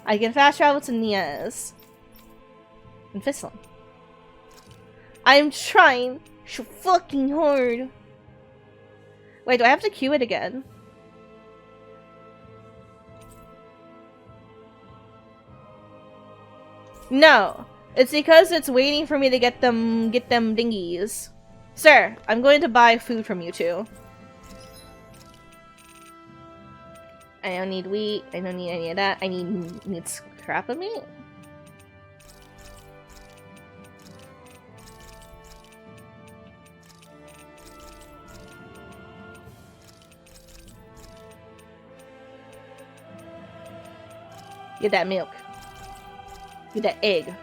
I can fast travel to Nias. And Fislam. I'm trying so fucking hard. Wait, do I have to queue it again? No. It's because it's waiting for me to get them dingies. Sir, I'm going to buy food from you two. I don't need wheat. I don't need any of that. I need scrap of meat. Get that milk. Get that egg.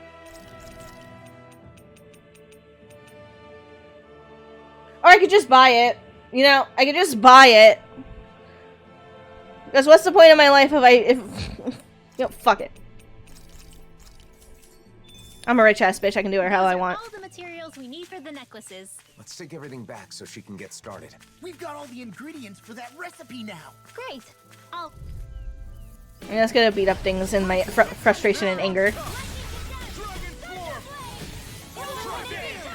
Or I could just buy it. You know, I could just buy it. Because what's the point of my life if you know, fuck it. I'm a rich ass bitch. I can do whatever hell I want. All the materials we need for the necklaces. Let's take everything back so she can get started. We've got all the ingredients for that recipe now. Great. I'll... I'm just gonna beat up things in my frustration and anger.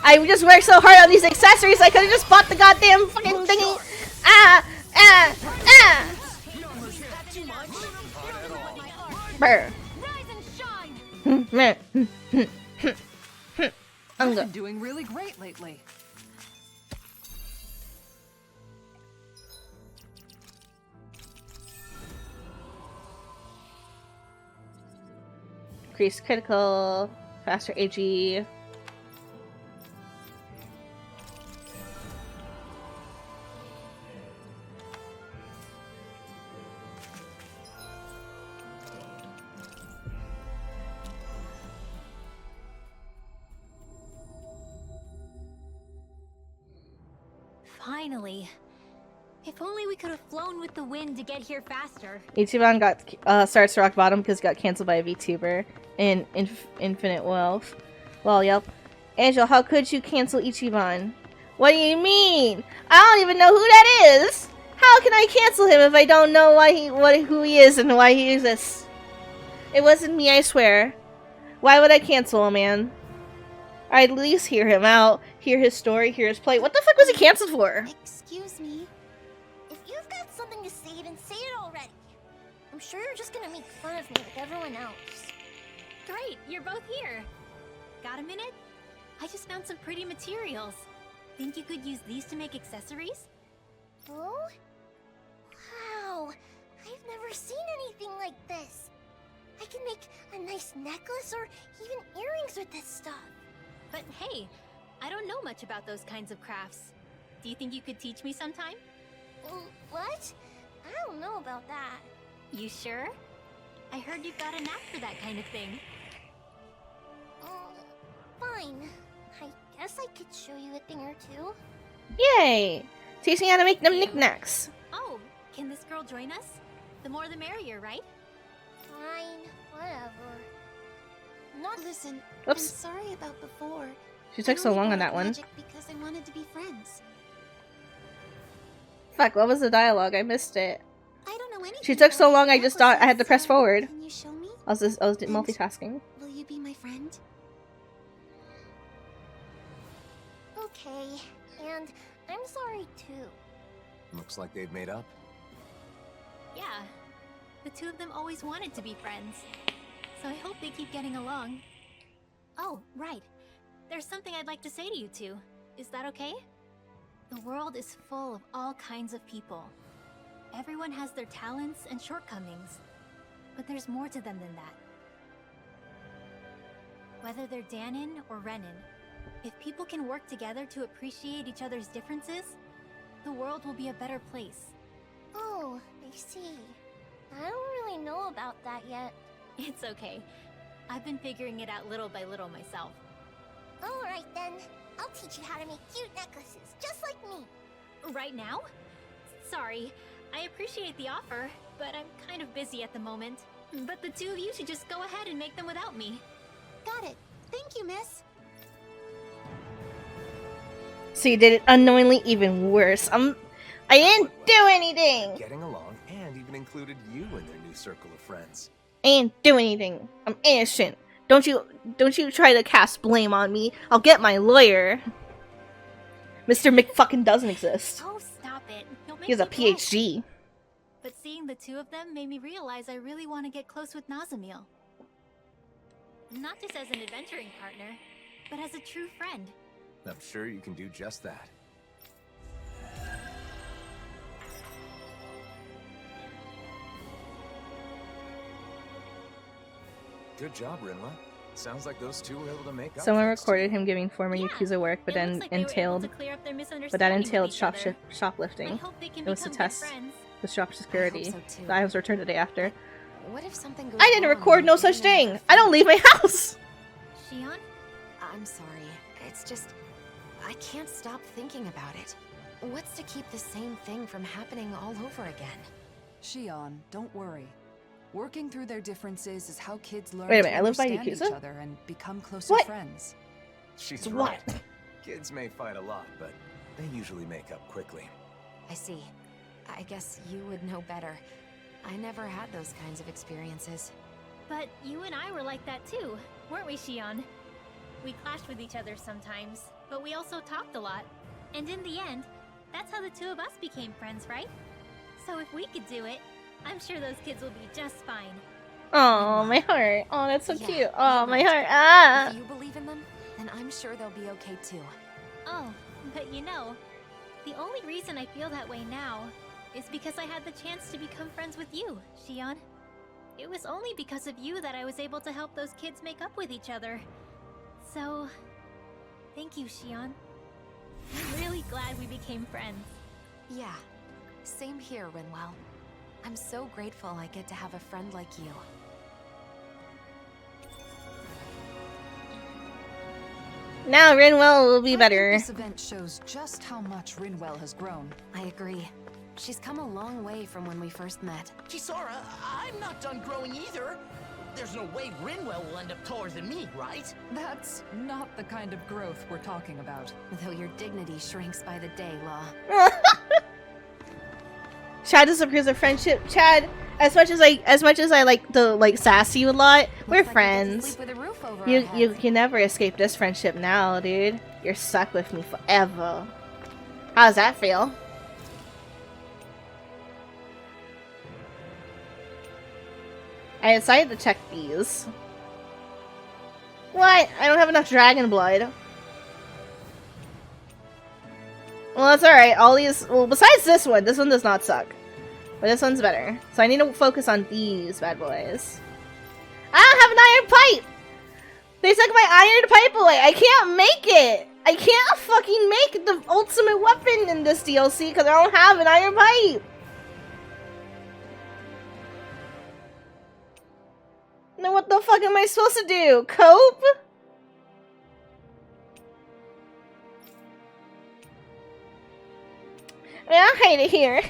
I just worked so hard on these accessories, I could've just bought the goddamn fucking thingy. Brr. I've been doing really great lately. Increase critical, faster AG. Finally. If only we could have flown with the wind to get here faster. Ichiban got starts to rock bottom because it got canceled by a VTuber in Infinite Wealth. Well, yep. Angel, how could you cancel Ichiban? What do you mean? I don't even know who that is. How can I cancel him if I don't know who he is and why he exists? It wasn't me, I swear. Why would I cancel a man? I'd at least hear him out, hear his story, hear his play. What the fuck was he canceled for? Excuse me. If you've got something to say, then say it already. I'm sure you're just gonna make fun of me like everyone else. Great, you're both here. Got a minute? I just found some pretty materials. Think you could use these to make accessories? Oh? Wow. I've never seen anything like this. I can make a nice necklace or even earrings with this stuff. But hey, I don't know much about those kinds of crafts. Do you think you could teach me sometime? What? I don't know about that. You sure? I heard you've got a knack for that kind of thing. Fine. I guess I could show you a thing or two. Yay! Teach me how to make them knickknacks. Oh, can this girl join us? The more the merrier, right? Fine, whatever. Listen, Oops. I'm sorry about before. She took so long on that one. Because I wanted to be friends. Fuck, what was the dialogue? I missed it. I don't know anything. She took so long I just thought I had to press forward. Can you show me? I was multitasking. Will you be my friend? Okay, and I'm sorry too. Looks like they've made up. Yeah. The two of them always wanted to be friends. So I hope they keep getting along. Oh, right. There's something I'd like to say to you two. Is that okay? The world is full of all kinds of people. Everyone has their talents and shortcomings. But there's more to them than that. Whether they're Danin or Renin, if people can work together to appreciate each other's differences, the world will be a better place. Oh, I see. I don't really know about that yet. It's okay. I've been figuring it out little by little myself. Alright then. I'll teach you how to make cute necklaces, just like me. Right now? Sorry. I appreciate the offer, but I'm kind of busy at the moment. But the two of you should just go ahead and make them without me. Got it. Thank you, miss. So you did it unknowingly even worse. I didn't do anything! Getting along and even included you in their new circle of friends. I didn't do anything. I'm innocent. Don't you try to cast blame on me. I'll get my lawyer. Mr. McFucking doesn't exist. Oh, stop it. You'll make He has a me blush. PhD. But seeing the two of them made me realize I really want to get close with Nazamil. Not just as an adventuring partner, but as a true friend. I'm sure you can do just that. Good job, Rinwa. Sounds like those two were able to make up. Someone thanks to recorded you. him giving former Yeah, Yakuza work, but it then looks like they were able entailed to clear up their but that misunderstanding with entailed each other. I shoplifting. hope they can It was to become good test friends. the shop security. so, too. The items were returned the day after. What if something goes I didn't wrong record and no you such lose another thing. I don't leave my house. Shion? I'm sorry. It's just I can't stop thinking about it. What's to keep the same thing from happening all over again? Shion, don't worry. Working through their differences is how kids learn Wait a to minute, I live by understand each Yakuza? other and become closer What? friends. She's What? right. Kids may fight a lot, but they usually make up quickly. I see. I guess you would know better. I never had those kinds of experiences. But you and I were like that too, weren't we, Shion? We clashed with each other sometimes, but we also talked a lot. And in the end, that's how the two of us became friends, right? So if we could do it, I'm sure those kids will be just fine. Oh, my heart. Oh, that's so Yeah, cute. Oh, you're my right. heart. Ah. If you believe in them, then I'm sure they'll be okay too. Oh, but you know, the only reason I feel that way now is because I had the chance to become friends with you, Shion. It was only because of you that I was able to help those kids make up with each other. So, thank you, Shion. I'm really glad we became friends. Yeah. Same here, Rinwell. I'm so grateful I get to have a friend like you. Now Rinwell will be I think better. This event shows just how much Rinwell has grown. I agree. She's come a long way from when we first met. Chisora, I'm not done growing either. There's no way Rinwell will end up taller than me, right? That's not the kind of growth we're talking about. Though your dignity shrinks by the day, Law. Chad disapproves of friendship. Chad, as much as I like the sassy you a lot, we're Looks like we get to friends. sleep with a roof over our You heads. can never escape this friendship now, dude. You're stuck with me forever. How does that feel? I decided to check these. What? I don't have enough dragon blood. Well, that's alright. All these... Well, besides this one does not suck. But this one's better. So I need to focus on these bad boys. I don't have an iron pipe! They took my iron pipe away! I can't make it! I can't fucking make the ultimate weapon in this DLC because I don't have an iron pipe! Then what the fuck am I supposed to do? Cope? I mean, I hate it here.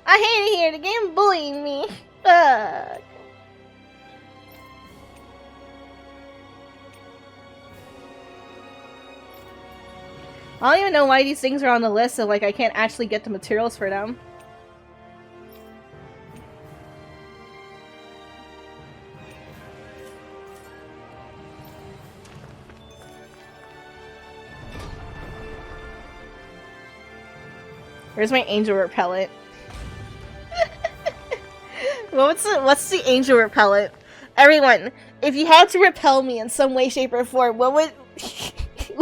I hate it here. The game bullying me. Fuck. I don't even know why these things are on the list, so like I can't actually get the materials for them. Where's my angel repellent? What's the angel repellent? Everyone, if you had to repel me in some way, shape, or form, what would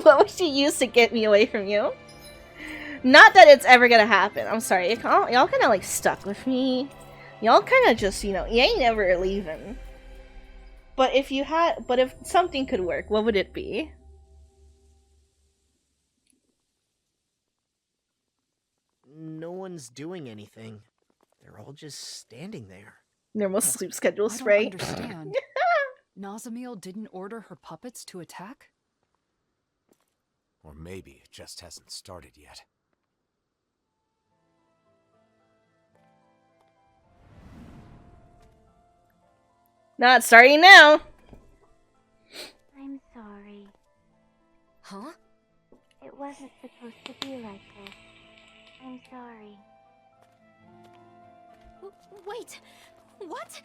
what would you use to get me away from you? Not that it's ever gonna happen. I'm sorry. Y'all kind of like stuck with me. Y'all kind of just, you ain't never leaving. But if something could work, what would it be? No one's doing anything. They're all just standing there. Normal sleep schedules, I don't right? understand. Nazamil didn't order her puppets to attack? Or maybe it just hasn't started yet. Not starting now. I'm sorry. Huh? It wasn't supposed to be like this. I'm sorry. Wait, what?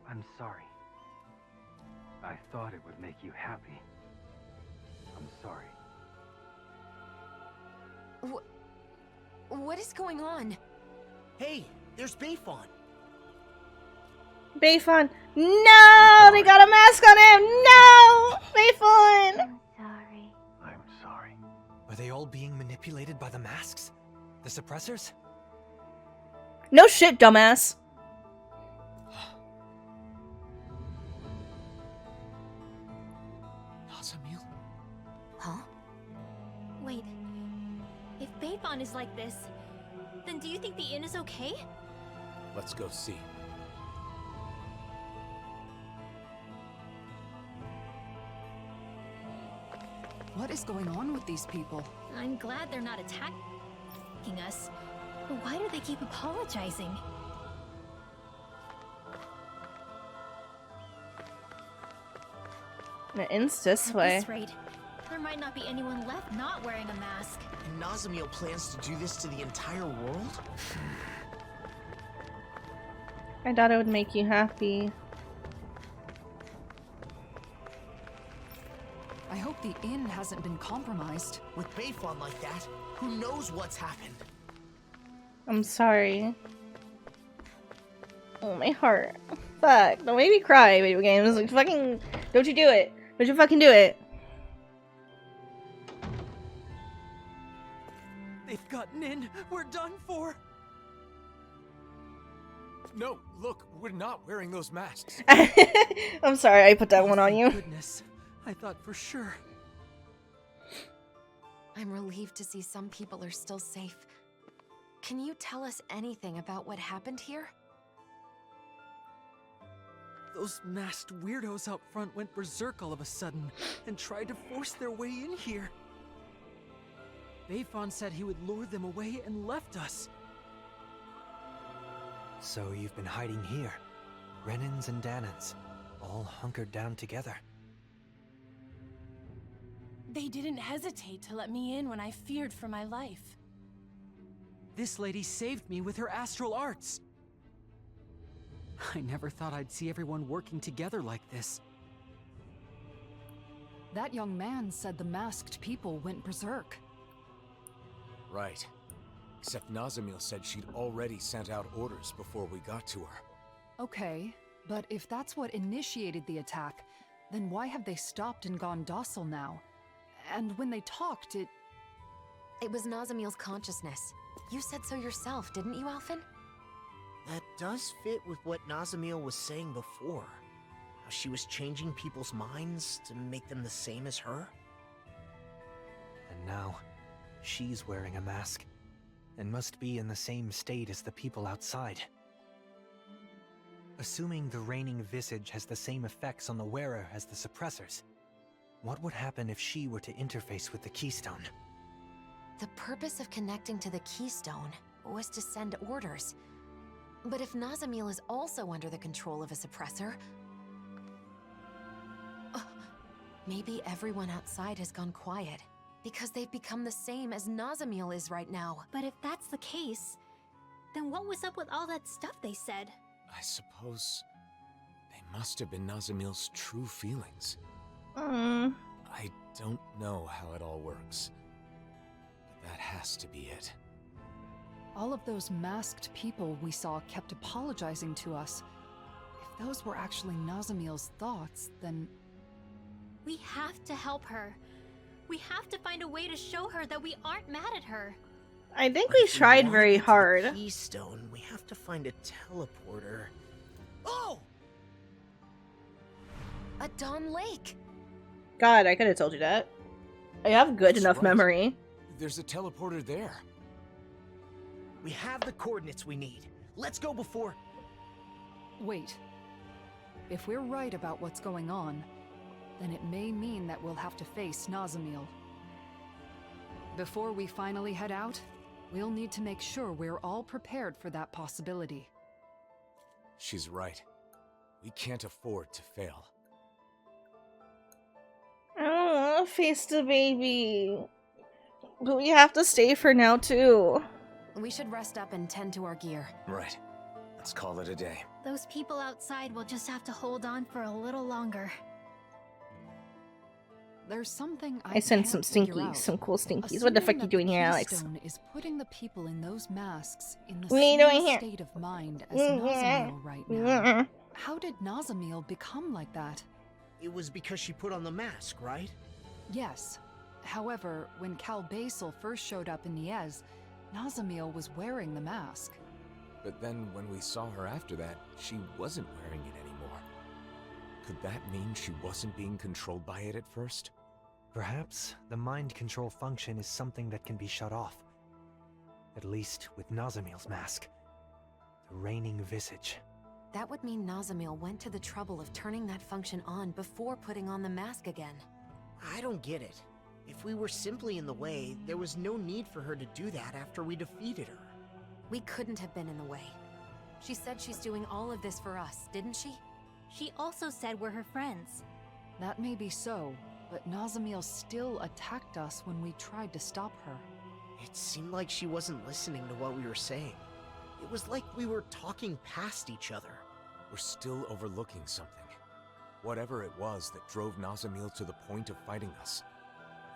I'm sorry. I thought it would make you happy. I'm sorry. What is going on? Hey, there's Bayfon. Bayfon. No! They got a mask on him! No! Bayfon! I'm sorry. I'm sorry. Are they all being manipulated by the masks? The suppressors? No shit, dumbass. Nazamil? Huh? Wait, if Bayfon is like this, then do you think the inn is okay? Let's go see. What is going on with these people? I'm glad they're not attacking us. But why do they keep apologizing? The inn's this way. At this rate, there might not be anyone left not wearing a mask. And Nazamil plans to do this to the entire world? I thought it would make you happy. I hope the inn hasn't been compromised. With Bayfon like that, who knows what's happened? I'm sorry. Oh, my heart. Fuck. Don't make me cry, video games. Like, fucking... Don't you do it. Don't you fucking do it. They've gotten in. We're done for. No, look, we're not wearing those masks. I'm sorry, I put that one on you. Goodness. I thought for sure. I'm relieved to see some people are still safe. Can you tell us anything about what happened here? Those masked weirdos out front went berserk all of a sudden and tried to force their way in here. Bayfon said he would lure them away and left us. So you've been hiding here. Renans and Danans, all hunkered down together. They didn't hesitate to let me in when I feared for my life. This lady saved me with her astral arts. I never thought I'd see everyone working together like this. That young man said the masked people went berserk. Right. Except Nazamil said she'd already sent out orders before we got to her. Okay, but if that's what initiated the attack, then why have they stopped and gone docile now? And when they talked, it was Nazamil's consciousness. You said so yourself, didn't you, Alphen? That does fit with what Nazamil was saying before. How she was changing people's minds to make them the same as her. And now, she's wearing a mask, and must be in the same state as the people outside. Assuming the reigning visage has the same effects on the wearer as the suppressors, what would happen if she were to interface with the Keystone? The purpose of connecting to the Keystone was to send orders. But if Nazamil is also under the control of a suppressor... maybe everyone outside has gone quiet, because they've become the same as Nazamil is right now. But if that's the case, then what was up with all that stuff they said? I suppose they must have been Nazamil's true feelings. I don't know how it all works, but that has to be it. all of those masked people we saw kept apologizing to us. If those were actually Nazamil's thoughts, then... We have to help her. We have to find a way to show her that we aren't mad at her. I think we tried very hard. Keystone, we have to find a teleporter. Oh! A Dawn Lake! God, I could have told you that. I have good enough memory. There's a teleporter there. We have the coordinates we need. Let's go before... Wait. If we're right about what's going on, then it may mean that we'll have to face Nazamil. Before we finally head out, we'll need to make sure we're all prepared for that possibility. She's right. We can't afford to fail. I don't want to face the baby. But we have to stay for now, too. We should rest up and tend to our gear. Right. Let's call it a day. Those people outside will just have to hold on for a little longer. There's something I sent can't some figure stinkies, out. some cool stinkies. What the fuck you doing here, Alex? Keystone is putting the people in those masks in the What are you doing same here? state of mind as Nazamil right now. How did Nazamil become like that? It was because she put on the mask, right? Yes. However, when Cal Basel first showed up in Niez, Nazamil was wearing the mask. But then when we saw her after that, she wasn't wearing it anymore. Could that mean she wasn't being controlled by it at first? Perhaps the mind control function is something that can be shut off. At least with Nazamil's mask. The reigning visage. That would mean Nazamil went to the trouble of turning that function on before putting on the mask again. I don't get it. If we were simply in the way, there was no need for her to do that after we defeated her. We couldn't have been in the way. She said she's doing all of this for us, didn't she? She also said we're her friends. That may be so, but Nazamil still attacked us when we tried to stop her. It seemed like she wasn't listening to what we were saying. It was like we were talking past each other. We're still overlooking something. Whatever it was that drove Nazamil to the point of fighting us.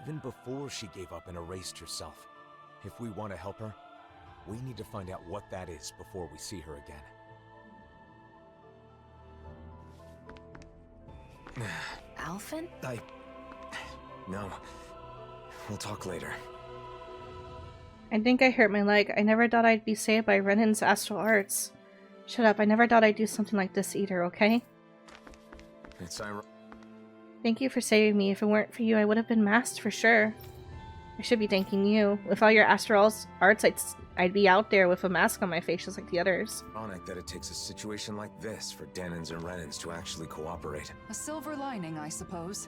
Even before she gave up and erased herself. If we want to help her, we need to find out what that is before we see her again. Alphen? No. We'll talk later. I think I hurt my leg. I never thought I'd be saved by Renan's astral arts. Shut up, I never thought I'd do something like this either, okay? It's ironic. Thank you for saving me. If it weren't for you, I would have been masked for sure. I should be thanking you. With all your astral arts, I'd be out there with a mask on my face just like the others. Ironic that it takes a situation like this for Danins and Renans to actually cooperate. A silver lining, I suppose.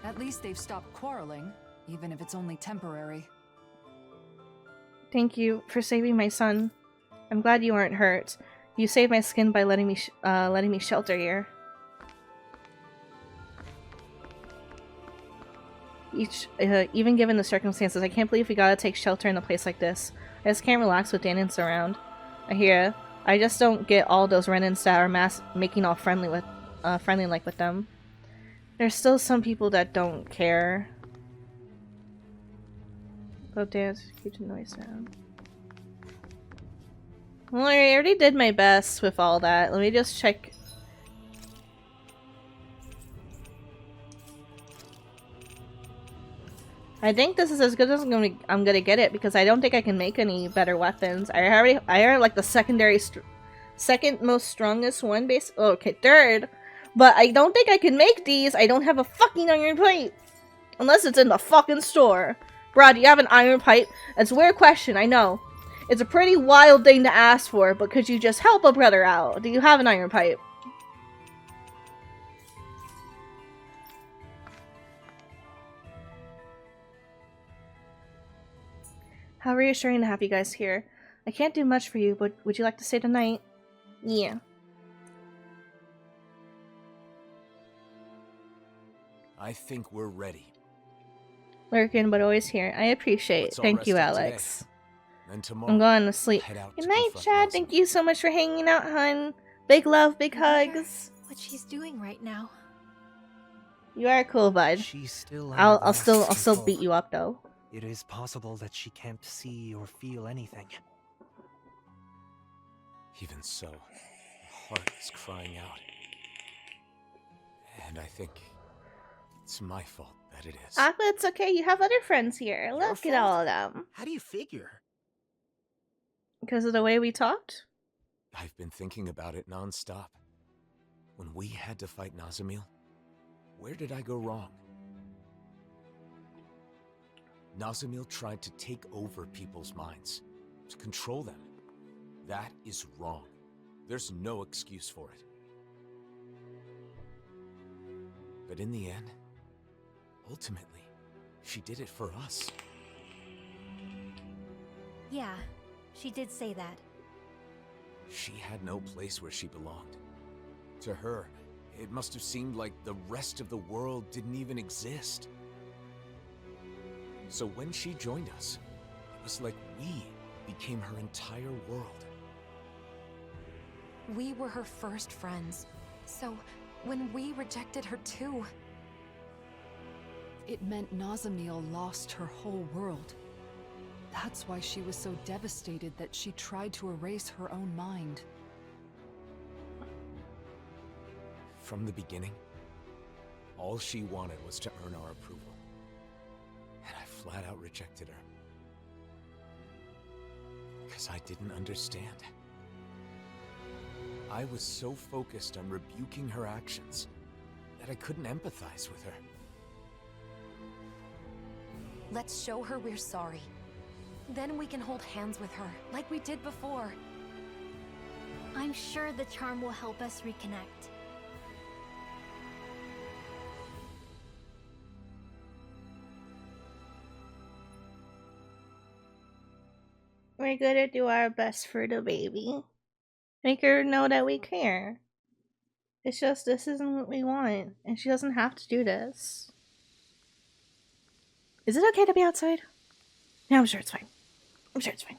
At least they've stopped quarreling, even if it's only temporary. Thank you for saving my son. I'm glad you aren't hurt. You saved my skin by letting me shelter here. Even given the circumstances, I can't believe we gotta take shelter in a place like this. I just can't relax with Danins around. I just don't get all those Renans that are making all friendly like with them. There's still some people that don't care. Go dance, keep the noise down. Well, I already did my best with all that. Let me just check. I think this is as good as I'm gonna get it because I don't think I can make any better weapons. I already like the second most strongest one okay, third. But I don't think I can make these. I don't have a fucking iron pipe. Unless it's in the fucking store. Bruh, do you have an iron pipe? It's a weird question, I know. It's a pretty wild thing to ask for, but could you just help a brother out? Do you have an iron pipe? How reassuring to have you guys here. I can't do much for you, but would you like to stay the night? Yeah. I think we're ready. Lurking, but always here. I appreciate it. Thank you, Alex. And tomorrow, I'm going to sleep. Good night, Chad. Thank you so much for hanging out, hun. Big love, big hugs. What she's doing right now. You are cool, bud. She's still I'll still beat you up though. It is possible that she can't see or feel anything. Even so, her heart is crying out. And I think it's my fault that it is. Aqua, it's okay. You have other friends here. Look at all of them. How do you figure? Because of the way we talked? I've been thinking about it non-stop. When we had to fight Nazamil, where did I go wrong? Nazamil tried to take over people's minds, to control them. That is wrong. There's no excuse for it. But in the end, ultimately, she did it for us. Yeah, she did say that. She had no place where she belonged. To her, it must have seemed like the rest of the world didn't even exist. So when she joined us, it was like we became her entire world. We were her first friends. So, when we rejected her too... It meant Nazamiel lost her whole world. That's why she was so devastated that she tried to erase her own mind. From the beginning, all she wanted was to earn our approval. And I flat out rejected her. Because I didn't understand. I was so focused on rebuking her actions that I couldn't empathize with her. Let's show her we're sorry. Then we can hold hands with her, like we did before. I'm sure the charm will help us reconnect. We're gonna do our best for the baby. Make her know that we care. It's just this isn't what we want, and she doesn't have to do this. Is it okay to be outside? Yeah, I'm sure it's fine. I'm sure it's fine.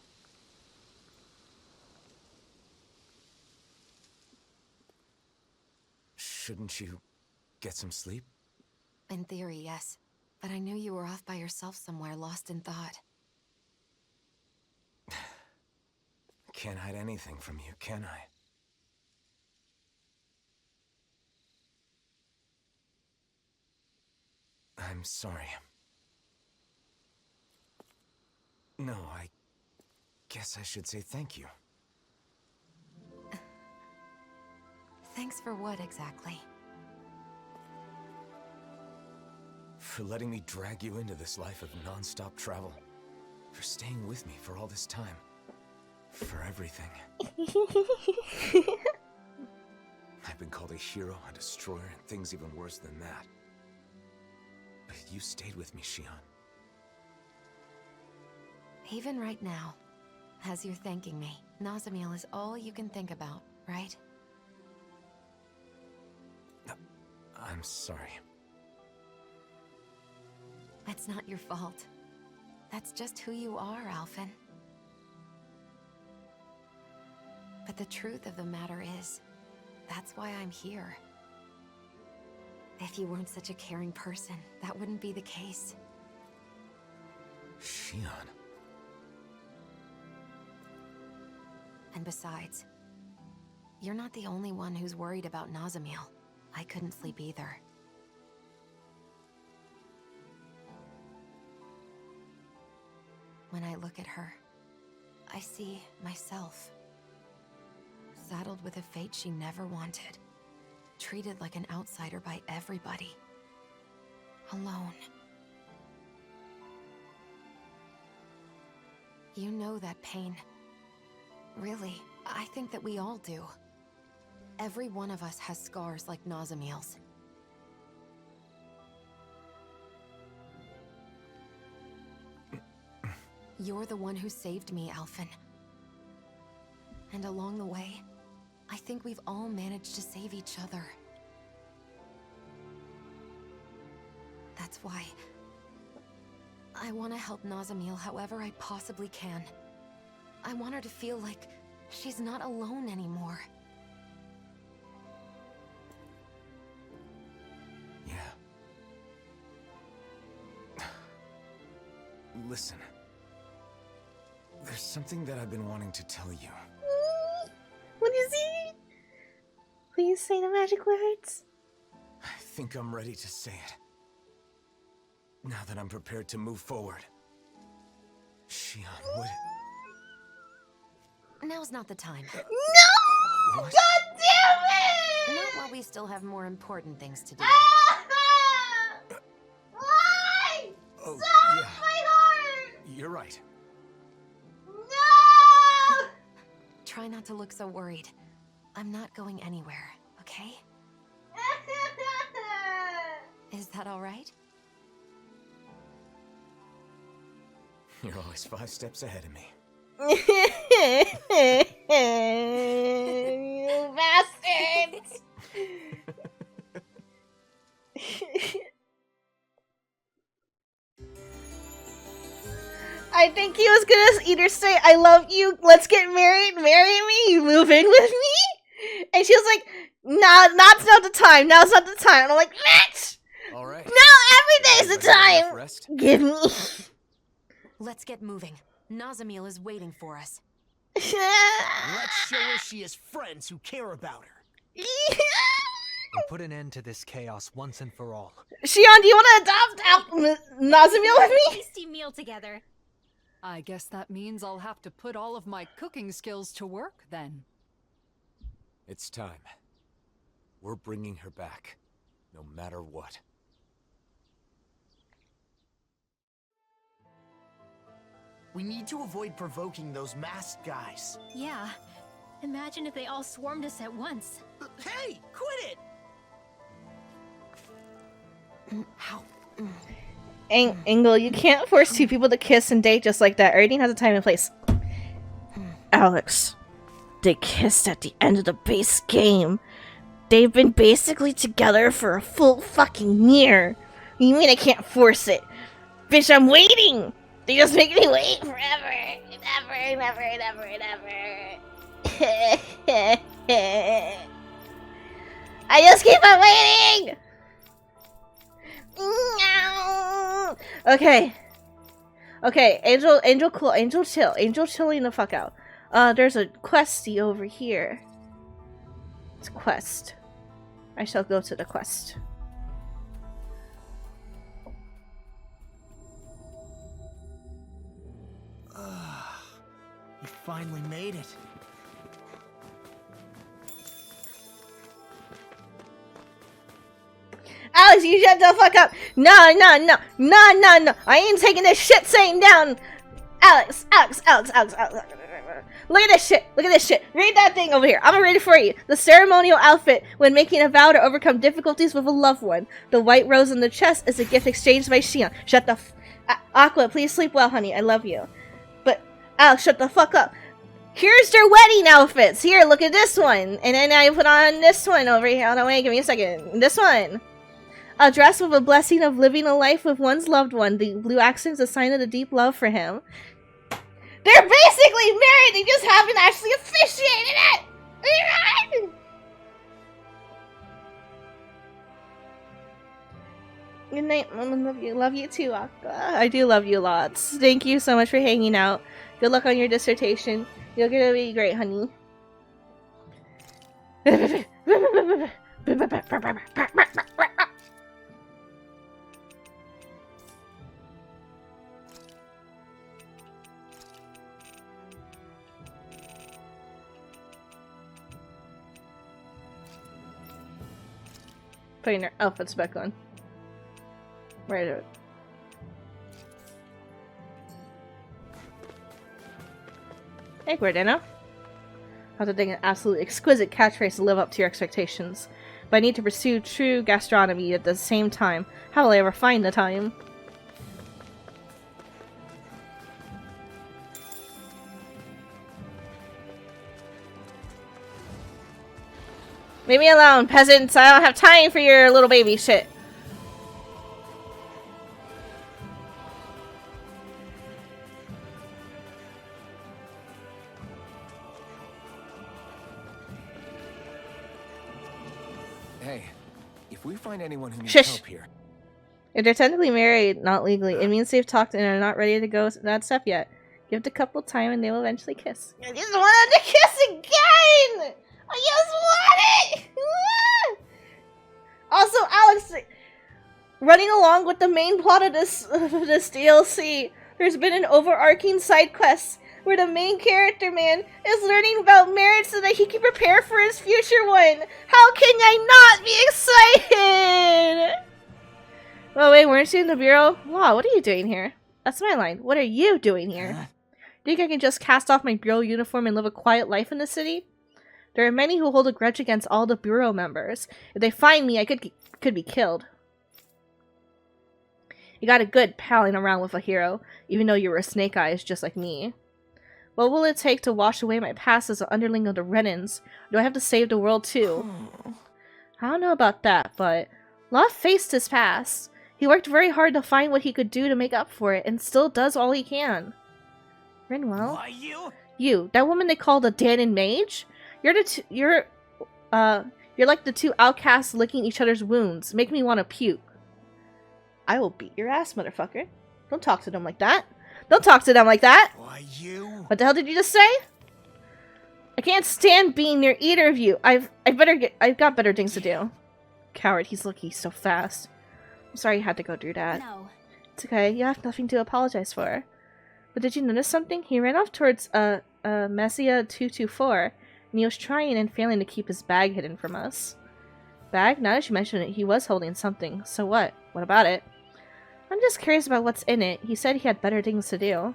Shouldn't you get some sleep? In theory, yes. But I knew you were off by yourself somewhere, lost in thought. Can't hide anything from you, can I? I'm sorry. No, I guess I should say thank you. Thanks for what, exactly? For letting me drag you into this life of non-stop travel. For staying with me for all this time. For everything. I've been called a hero, a destroyer, and things even worse than that. But you stayed with me, Shion. Even right now, as you're thanking me, Nazamiel is all you can think about, right? I'm sorry. It's not your fault. That's just who you are, Alphen. But the truth of the matter is, that's why I'm here. If you weren't such a caring person, that wouldn't be the case. Shion. And besides, you're not the only one who's worried about Nazamiel. I couldn't sleep either. When I look at her, I see myself. Saddled with a fate she never wanted. Treated like an outsider by everybody. Alone. You know that pain. Really, I think that we all do. Every one of us has scars like Nazamiel's. You're the one who saved me, Alphen. And along the way, I think we've all managed to save each other. That's why I want to help Nazamiel however I possibly can. I want her to feel like she's not alone anymore. Yeah. Listen. There's something that I've been wanting to tell you. What is it? Please say the magic words. I think I'm ready to say it. Now that I'm prepared to move forward. Shion, would... Now's not the time. No! What? God damn it! Not while we still have more important things to do. Why? Oh, Stop yeah. my heart! You're right. No! Try not to look so worried. I'm not going anywhere, okay? Is that all right? You're always 5 steps ahead of me. You bastards! I think he was gonna either say, I love you, let's get married, marry me, you move in with me? And she was like, nah, now's not the time, now's not the time. And I'm like, bitch! Alright. No, every day's the time! Rest? Give me. Let's get moving. Nazamil is waiting for us. Let's show her she has friends who care about her. And put an end to this chaos once and for all. Shion, do you want to adopt Nazamil with me? Tasty meal together. I guess that means I'll have to put all of my cooking skills to work then. It's time. We're bringing her back, no matter what. We need to avoid provoking those masked guys. Yeah. Imagine if they all swarmed us at once. Hey, quit it! Angel, you can't force two people to kiss and date just like that. Everything has a time and place. Alex, they kissed at the end of the base game. They've been basically together for a full fucking year. You mean I can't force it? Bitch, I'm waiting! They just make me wait forever. I just keep on waiting! Okay. Okay, Angel cool, Angel chill. Angel chilling the fuck out. There's a questy over here. It's a quest. I shall go to the quest. You finally made it. Alex, you shut the fuck up! No! I ain't taking this shit saying down! Alex! Look at this shit! Read that thing over here. I'm gonna read it for you. The ceremonial outfit when making a vow to overcome difficulties with a loved one. The white rose on the chest is a gift exchanged by Shion. Shut the f- Aqua, please sleep well, honey. I love you. But, Alex, shut the fuck up. Here's their wedding outfits. Here, look at this one. And then I put on this one over here. Hold on, wait, give me a second. This one. A dress with a blessing of living a life with one's loved one. The blue accent is a sign of the deep love for him. They're basically married. They just haven't actually officiated it. Good night, Mom. Love you too, Aqua. I do love you lots. Thank you so much for hanging out. Good luck on your dissertation. You're gonna be great, honey. Putting her outfits back on. Where is it? Hey, Gordana. I have to think an absolutely exquisite catchphrase to live up to your expectations. But I need to pursue true gastronomy at the same time. How will I ever find the time? Leave me alone, peasants! I don't have time for your little baby shit. Hey, if we find anyone who needs Shush. help here... If they're technically married, not legally, it means they've talked and are not ready to go that step yet. Give the couple time and they will eventually kiss. I just want them to kiss again! I just want it! Also, Alex, running along with the main plot of this DLC, there's been an overarching side quest where the main character man is learning about marriage so that he can prepare for his future one. How can I not be excited? Oh wait, weren't you in the bureau? Wow, what are you doing here? That's my line. What are you doing here? Think I can just cast off my bureau uniform and live a quiet life in the city? There are many who hold a grudge against all the bureau members. If they find me, I could be killed. You got a good palling around with a hero, even though you were a Snake Eyes just like me. What will it take to wash away my past as an underling of the Renans? Do I have to save the world too? I don't know about that, but Law faced his past. He worked very hard to find what he could do to make up for it, and still does all he can. Rinwell? Why you? You, that woman they call the Danon Mage? You're like the two outcasts licking each other's wounds. Make me want to puke. I will beat your ass, motherfucker. Don't talk to them like that. Don't talk to them like that! Why you? What the hell did you just say? I can't stand being near either of you. I've got better things to do. Coward, he's lucky he's so fast. I'm sorry you had to go through that. No. It's okay, you have nothing to apologize for. But did you notice something? He ran off towards Messia 224, and he was trying and failing to keep his bag hidden from us. Bag? Now that you mention it, he was holding something. So what? What about it? I'm just curious about what's in it. He said he had better things to do.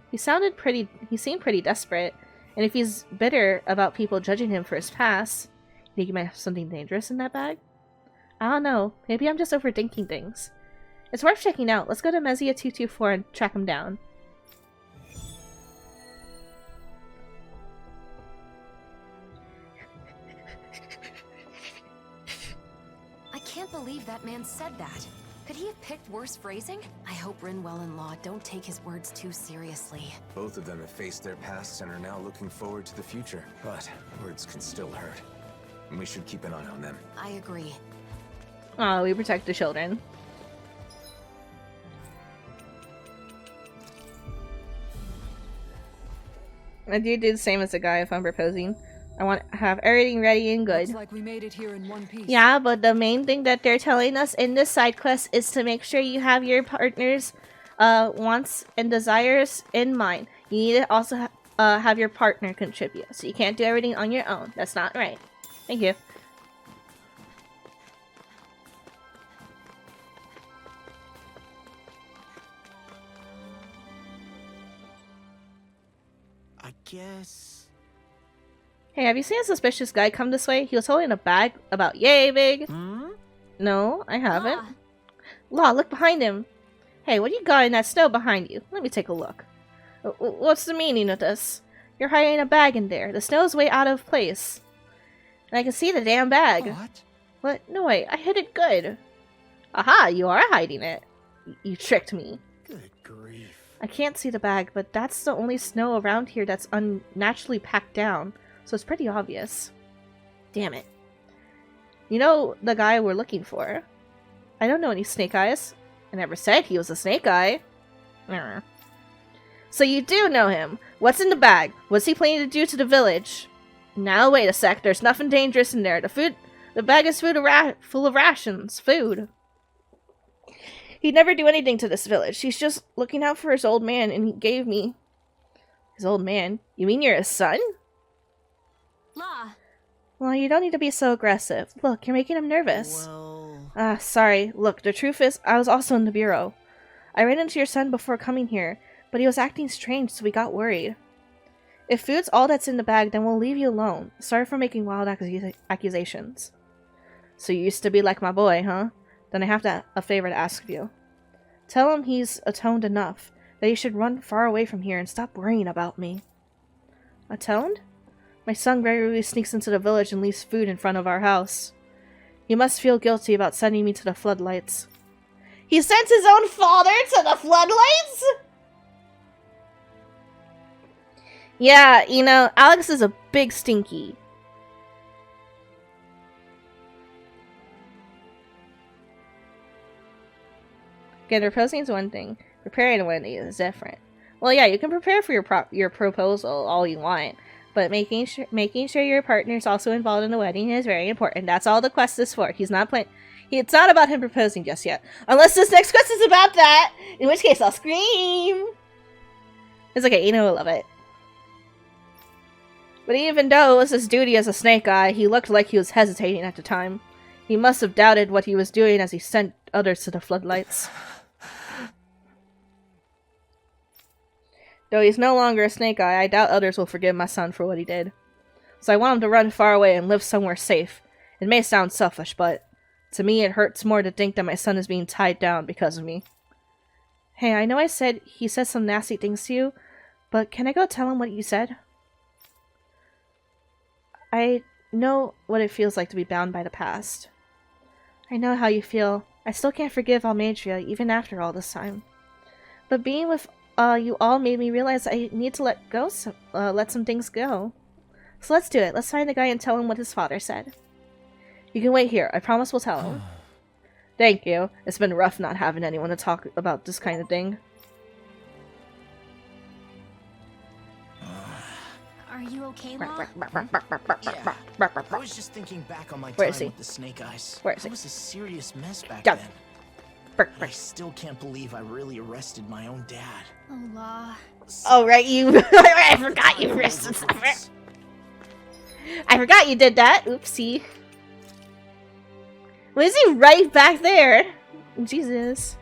He seemed pretty desperate, and if he's bitter about people judging him for his past, you think he might have something dangerous in that bag? I don't know. Maybe I'm just overthinking things. It's worth checking out. Let's go to Messia 224 and track him down. I can't believe that man said that. Could he have picked worse phrasing? I hope Rinwell and Law don't take his words too seriously. Both of them have faced their pasts and are now looking forward to the future. But words can still hurt. And we should keep an eye on them. I agree. Oh, we protect the children. I do the same as the guy if I'm proposing. I want to have everything ready and good. Looks like we made it here in one piece. Yeah, but the main thing that they're telling us in this side quest is to make sure you have your partner's wants and desires in mind. You need to also have your partner contribute. So you can't do everything on your own. That's not right. Thank you. I guess... Hey, have you seen a suspicious guy come this way? He was holding a bag about yay big. No, I haven't. Law, look behind him. Hey, what do you got in that snow behind you? Let me take a look. What's the meaning of this? You're hiding a bag in there. The snow's way out of place. And I can see the damn bag. What? What? No way, I hid it good. Aha, you are hiding it. You tricked me. Good grief. I can't see the bag, but that's the only snow around here that's unnaturally packed down. So it's pretty obvious. Damn it. You know the guy we're looking for. I don't know any Snake Eyes. I never said he was a Snake Eye. So you do know him. What's in the bag? What's he planning to do to the village? Now wait a sec, there's nothing dangerous in there. The bag is full of rations. Food. He'd never do anything to this village. He's just looking out for his old man, and he gave me... His old man? You mean you're his son? Law. Well, you don't need to be so aggressive. Look, you're making him nervous. Well... Sorry. Look, the truth is, I was also in the bureau. I ran into your son before coming here, but he was acting strange, so we got worried. If food's all that's in the bag, then we'll leave you alone. Sorry for making wild accusations. So you used to be like my boy, huh? Then I have a favor to ask of you. Tell him he's atoned enough, that he should run far away from here and stop worrying about me. Atoned? My son regularly sneaks into the village and leaves food in front of our house. He must feel guilty about sending me to the floodlights. He sent his own father to the floodlights?! Yeah, you know, Alex is a big stinky. Again, proposing is one thing. Preparing one is different. Well, yeah, you can prepare for your proposal all you want, but making sure your partner is also involved in the wedding is very important. That's all the quest is for. He's not playing. It's not about him proposing just yet, unless this next quest is about that. In which case, I'll scream. It's okay. You know I love it. But even though it was his duty as a Snake Eye, he looked like he was hesitating at the time. He must have doubted what he was doing as he sent others to the floodlights. Though he's no longer a Snake Eye, I doubt others will forgive my son for what he did. So I want him to run far away and live somewhere safe. It may sound selfish, but to me it hurts more to think that my son is being tied down because of me. Hey, I know he said some nasty things to you, but can I go tell him what you said? I know what it feels like to be bound by the past. I know how you feel. I still can't forgive Almadria, even after all this time. But being with you all made me realize I need to let some things go. So let's do it. Let's find the guy and tell him what his father said. You can wait here. I promise we'll tell him. Thank you. It's been rough not having anyone to talk about this kind of thing. Are you okay, Law? Yeah. I was just thinking back on my Where time is he? with the Snake Eyes. Where is he? It was a serious mess back Go. then. And I still can't believe I really arrested my own dad. Oh, Law. Oh, right, you. I forgot you arrested someone. I forgot you did that. Oopsie. Was he right back there? Jesus.